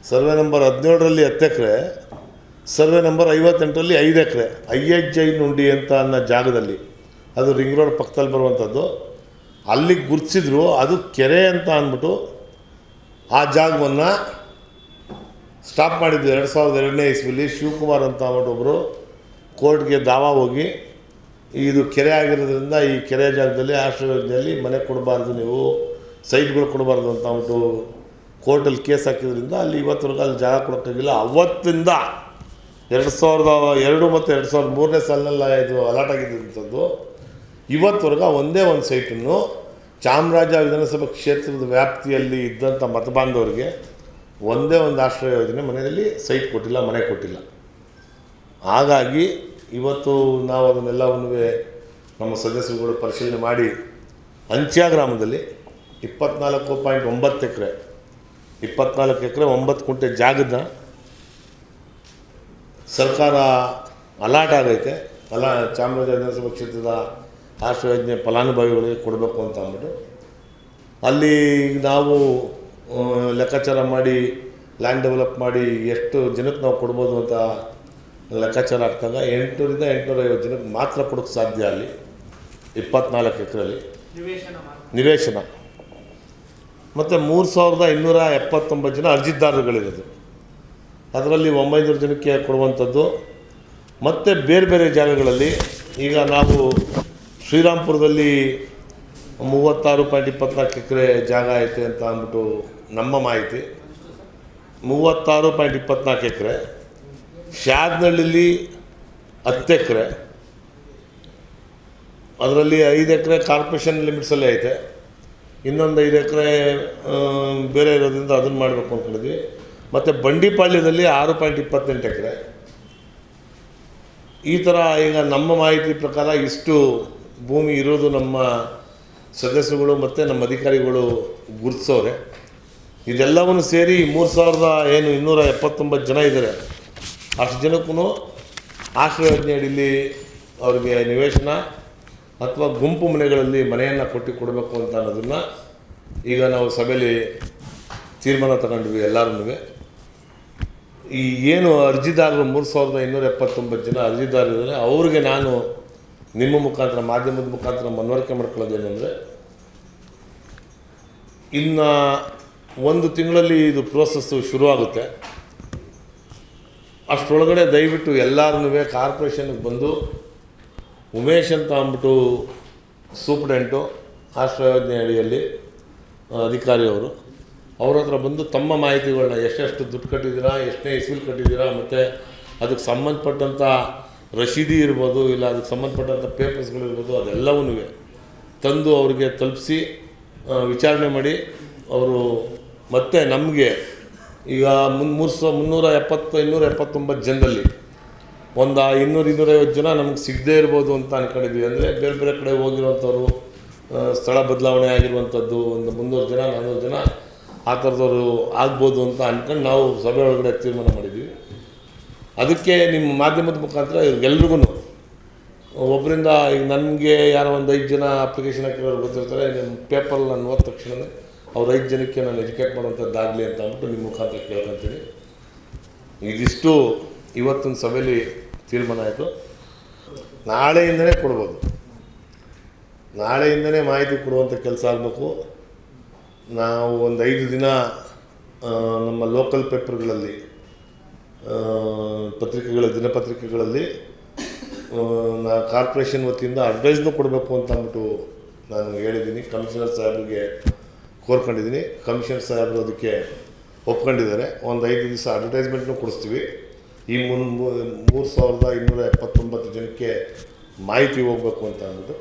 Survey number 17ರಲ್ಲಿ 10 ಎಕರೆ, survey number 58ರಲ್ಲಿ 5 ಎಕರೆ. IHI ನುಂಡಿ ಅಂತ ಅನ್ನೋ ಜಾಗದಲ್ಲಿ, ಅದು ರಿಂಗ್ ರೋಡ್ ಪಕ್ಕದಲ್ಲಿ ಬರುವಂಥದ್ದು, ಅಲ್ಲಿಗೆ ಗುರುತಿಸಿದ್ರು. ಅದು ಕೆರೆ ಅಂತ ಅಂದ್ಬಿಟ್ಟು ಆ ಜಾಗವನ್ನು ಸ್ಟಾಪ್ ಮಾಡಿದ್ದು 2002ನೇ ಇಸ್ವಿಲಿ. ಶಿವಕುಮಾರ್ ಅಂತ ಅಂದ್ಬಿಟ್ಟು ಒಬ್ಬರು ಕೋರ್ಟ್ಗೆ ದಾವಾ ಹೋಗಿ, ಇದು ಕೆರೆ ಆಗಿರೋದ್ರಿಂದ ಈ ಕೆರೆ ಜಾಗದಲ್ಲಿ ಆಶ್ರಯ ಯೋಜನೆಯಲ್ಲಿ ಮನೆ ಕೊಡಬಾರ್ದು, ನೀವು ಸೈಟ್ಗಳು ಕೊಡಬಾರ್ದು ಅಂತ ಅಂದ್ಬಿಟ್ಟು ಕೋರ್ಟಲ್ಲಿ ಕೇಸ್ ಹಾಕಿದ್ರಿಂದ ಅಲ್ಲಿ ಇವತ್ತವರೆಗೂ ಅಲ್ಲಿ ಜಾಗ ಕೊಡೋಕ್ಕಾಗಿಲ್ಲ. ಅವತ್ತಿಂದ 2002 ಮತ್ತು 2003ನೇ ಸಾಲಿನಲ್ಲಿ ಇದು ಅಲಾಟ್ ಆಗಿದ್ದಂಥದ್ದು. ಇವತ್ತವರೆಗೂ ಒಂದೇ ಒಂದು ಸೈಟನ್ನು ಚಾಮರಾಜ ವಿಧಾನಸಭಾ ಕ್ಷೇತ್ರದ ವ್ಯಾಪ್ತಿಯಲ್ಲಿ ಇದ್ದಂಥ ಮತಬಾಂಧವರಿಗೆ ಒಂದೇ ಒಂದು ಆಶ್ರಯ ಯೋಜನೆ ಮನೆಯಲ್ಲಿ ಸೈಟ್ ಕೊಟ್ಟಿಲ್ಲ, ಮನೆ ಕೊಟ್ಟಿಲ್ಲ. ಹಾಗಾಗಿ ಇವತ್ತು ನಾವು ಅದನ್ನೆಲ್ಲವನ್ನೂ ನಮ್ಮ ಸದಸ್ಯರುಗಳು ಪರಿಶೀಲನೆ ಮಾಡಿ ಅಂಚ್ಯಾ ಗ್ರಾಮದಲ್ಲಿ 24.9 ಎಕರೆ 24 ಎಕರೆ 9 ಕುಂಟೆ ಜಾಗದ ಸರ್ಕಾರ ಅಲಾಟ್ ಆಗೈತೆ. ಚಾಮರಾಜ ವಿಧಾನಸಭಾ ಕ್ಷೇತ್ರದ ಆಶ್ರಯ ಯೋಜನೆ ಫಲಾನುಭವಿಗಳಿಗೆ ಕೊಡಬೇಕು ಅಂತ ಅಂದ್ಬಿಟ್ಟು ಅಲ್ಲಿ ನಾವು ಲೆಕ್ಕಾಚಾರ ಮಾಡಿ ಲ್ಯಾಂಡ್ ಡೆವಲಪ್ ಮಾಡಿ ಎಷ್ಟು ಜನಕ್ಕೆ ನಾವು ಕೊಡ್ಬೋದು ಅಂತ ಲೆಕ್ಕಾಚಾರ ಆಗ್ತಾಗ 800ರಿಂದ 850 ಜನಕ್ಕೆ ಮಾತ್ರ ಕೊಡೋಕ್ಕೆ ಸಾಧ್ಯ. ಅಲ್ಲಿ 24 ಎಕರೆಯಲ್ಲಿ ನಿವೇಶನ ಮತ್ತು 3279 ಜನ ಅರ್ಜಿದಾರರುಗಳಿರೋದು. ಅದರಲ್ಲಿ 900 ಜನಕ್ಕೆ ಕೊಡುವಂಥದ್ದು. ಮತ್ತು ಬೇರೆ ಬೇರೆ ಜಾಗಗಳಲ್ಲಿ ಈಗ ನಾವು ಶ್ರೀರಾಮ್ಪುರದಲ್ಲಿ 36.24 ಎಕರೆ ಜಾಗ ಐತೆ ಅಂತ ಅಂದ್ಬಿಟ್ಟು ನಮ್ಮ ಮಾಹಿತಿ. 36.24 ಎಕರೆ. ಶಾದ್ನಹಳ್ಳಿಲಿ 10 ಎಕರೆ, ಅದರಲ್ಲಿ 5 ಎಕರೆ ಕಾರ್ಪೊರೇಷನ್ ಲಿಮಿಟ್ಸಲ್ಲೇ ಐತೆ. ಇನ್ನೊಂದು 5 ಎಕರೆ ಬೇರೆ ಇರೋದ್ರಿಂದ ಅದನ್ನು ಮಾಡಬೇಕು ಅಂದ್ಕೊಂಡಿದ್ವಿ. ಮತ್ತು ಬಂಡಿಪಾಳ್ಯದಲ್ಲಿ 6.28 ಎಕರೆ. ಈ ಥರ ಈಗ ನಮ್ಮ ಮಾಹಿತಿ ಪ್ರಕಾರ ಇಷ್ಟು ಭೂಮಿ ಇರೋದು ನಮ್ಮ ಸದಸ್ಯರುಗಳು ಮತ್ತು ನಮ್ಮ ಅಧಿಕಾರಿಗಳು ಗುರುತಿಸೋರೆ. ಇದೆಲ್ಲವನ್ನು ಸೇರಿ 3279 ಜನ ಇದ್ದಾರೆ. ಅಷ್ಟು ಜನಕ್ಕೂ ಆಶ್ರಯ ಯೋಜನೆ ಅಡಿಯಲ್ಲಿ ಅವ್ರಿಗೆ ನಿವೇಶನ ಅಥವಾ ಗುಂಪು ಮನೆಗಳಲ್ಲಿ ಮನೆಯನ್ನು ಕೊಡಬೇಕು ಅಂತ ಅನ್ನೋದನ್ನು ಈಗ ನಾವು ಸಭೆಯಲ್ಲಿ ತೀರ್ಮಾನ ತಗೊಂಡ್ವಿ. ಎಲ್ಲರೂ ಈ ಏನು ಅರ್ಜಿದಾರರು 3279 ಜನ ಅರ್ಜಿದಾರರಿದ್ದಾರೆ, ಅವ್ರಿಗೆ ನಾನು ನಿಮ್ಮ ಮುಖಾಂತರ, ಮಾಧ್ಯಮದ ಮುಖಾಂತರ ಮನವರಿಕೆ ಮಾಡ್ಕೊಳ್ಳೋದೇನೆಂದರೆ, ಇನ್ನು 1 ತಿಂಗಳಲ್ಲಿ ಇದು ಪ್ರೋಸೆಸ್ಸು ಶುರುವಾಗುತ್ತೆ. ಅಷ್ಟರೊಳಗಡೆ ದಯವಿಟ್ಟು ಎಲ್ಲರೂ ಕಾರ್ಪೊರೇಷನ್ಗೆ ಬಂದು ಉಮೇಶ್ ಅಂತ ಅಂದ್ಬಿಟ್ಟು ಸೂಪ್ರೆಂಟು ಆಶ್ರಯ ಯೋಜನೆ ಅಡಿಯಲ್ಲಿ ಅಧಿಕಾರಿಯವರು, ಅವ್ರ ಹತ್ರ ಬಂದು ತಮ್ಮ ಮಾಹಿತಿಗಳನ್ನ ಎಷ್ಟೆಷ್ಟು ದುಡ್ಡು ಕಟ್ಟಿದ್ದೀರಾ, ಎಷ್ಟನೇ ಇಸ್ವಿಲ್ ಕಟ್ಟಿದ್ದೀರಾ, ಮತ್ತು ಅದಕ್ಕೆ ಸಂಬಂಧಪಟ್ಟಂಥ ರಶೀದಿ ಇರ್ಬೋದು, ಇಲ್ಲ ಅದಕ್ಕೆ ಸಂಬಂಧಪಟ್ಟಂಥ ಪೇಪರ್ಸ್ಗಳಿರ್ಬೋದು, ಅದೆಲ್ಲವೂ ತಂದು ಅವರಿಗೆ ತಲುಪಿಸಿ ವಿಚಾರಣೆ ಮಾಡಿ ಅವರು ಮತ್ತೆ ನಮಗೆ ಈಗ 279 ಜನದಲ್ಲಿ ಒಂದು 200-250 ಜನ ನಮ್ಗೆ ಸಿಗದೇ ಇರ್ಬೋದು ಅಂತ ಅಂದ್ಕೊಂಡಿದ್ವಿ. ಅಂದರೆ ಬೇರೆ ಬೇರೆ ಕಡೆ ಹೋಗಿರುವಂಥವ್ರು, ಸ್ಥಳ ಬದಲಾವಣೆ ಆಗಿರುವಂಥದ್ದು ಒಂದು 300 ಜನ 400 ಜನ ಆ ಥರದವರು ಆಗ್ಬೋದು ಅಂತ ಅಂದ್ಕೊಂಡು ನಾವು ಸಭೆ ಒಳಗಡೆ ತೀರ್ಮಾನ ಮಾಡಿದ್ವಿ. ಅದಕ್ಕೆ ನಿಮ್ಮ ಮಾಧ್ಯಮದ ಮುಖಾಂತರ ಎಲ್ರಿಗೂ ಒಬ್ಬರಿಂದ ಈಗ ನನಗೆ ಯಾರೋ ಒಂದು 5 ಜನ ಅಪ್ಲಿಕೇಶನ್ ಹಾಕಿರೋರು ಗೊತ್ತಿರ್ತಾರೆ, ನಿಮ್ಮ ಪೇಪರಲ್ಲಿ ನಾನು ಓದಿದ ತಕ್ಷಣ ಅವ್ರು 5 ಜನಕ್ಕೆ ನಾನು ಎಜುಕೇಟ್ ಮಾಡೋವಂಥದ್ದಾಗಲಿ ಅಂತ ಅಂದ್ಬಿಟ್ಟು ನಿಮ್ಮ ಮುಖಾಂತರ ಕೇಳ್ಕೊತೀನಿ. ಇದಿಷ್ಟು ಇವತ್ತಿನ ಸಭೆಯಲ್ಲಿ ತೀರ್ಮಾನ ಆಯಿತು. ನಾಳೆಯಿಂದಲೇ ಕೊಡ್ಬೋದು, ನಾಳೆಯಿಂದಲೇ ಮಾಹಿತಿ ಕೊಡುವಂಥ ಕೆಲಸ ಆಗಬೇಕು. ನಾವು ಒಂದು 5 ದಿನ ನಮ್ಮ ಲೋಕಲ್ ಪೇಪರ್ಗಳಲ್ಲಿ, ದಿನಪತ್ರಿಕೆಗಳಲ್ಲಿ ಕಾರ್ಪೊರೇಷನ್ ವತಿಯಿಂದ ಅಡ್ವೈಸ್ನೂ ಕೊಡಬೇಕು ಅಂತ ಅಂದ್ಬಿಟ್ಟು ನಾನು ಹೇಳಿದ್ದೀನಿ. ಕಮಿಷನರ್ ಸಾಹೇಬ್ರಿಗೆ ಕೋರ್ಕೊಂಡಿದ್ದೀನಿ. ಕಮಿಷನರ್ ಸಾಹೇಬರು ಅದಕ್ಕೆ ಒಪ್ಕೊಂಡಿದ್ದಾರೆ. ಒಂದು 5 ದಿವಸ ಅಡ್ವರ್ಟೈಸ್ಮೆಂಟ್ನೂ ಕೊಡಿಸ್ತೀವಿ. ಈ 3279 ಜನಕ್ಕೆ ಮಾಹಿತಿ ಹೋಗಬೇಕು ಅಂತ ಅಂದ್ಬಿಟ್ಟು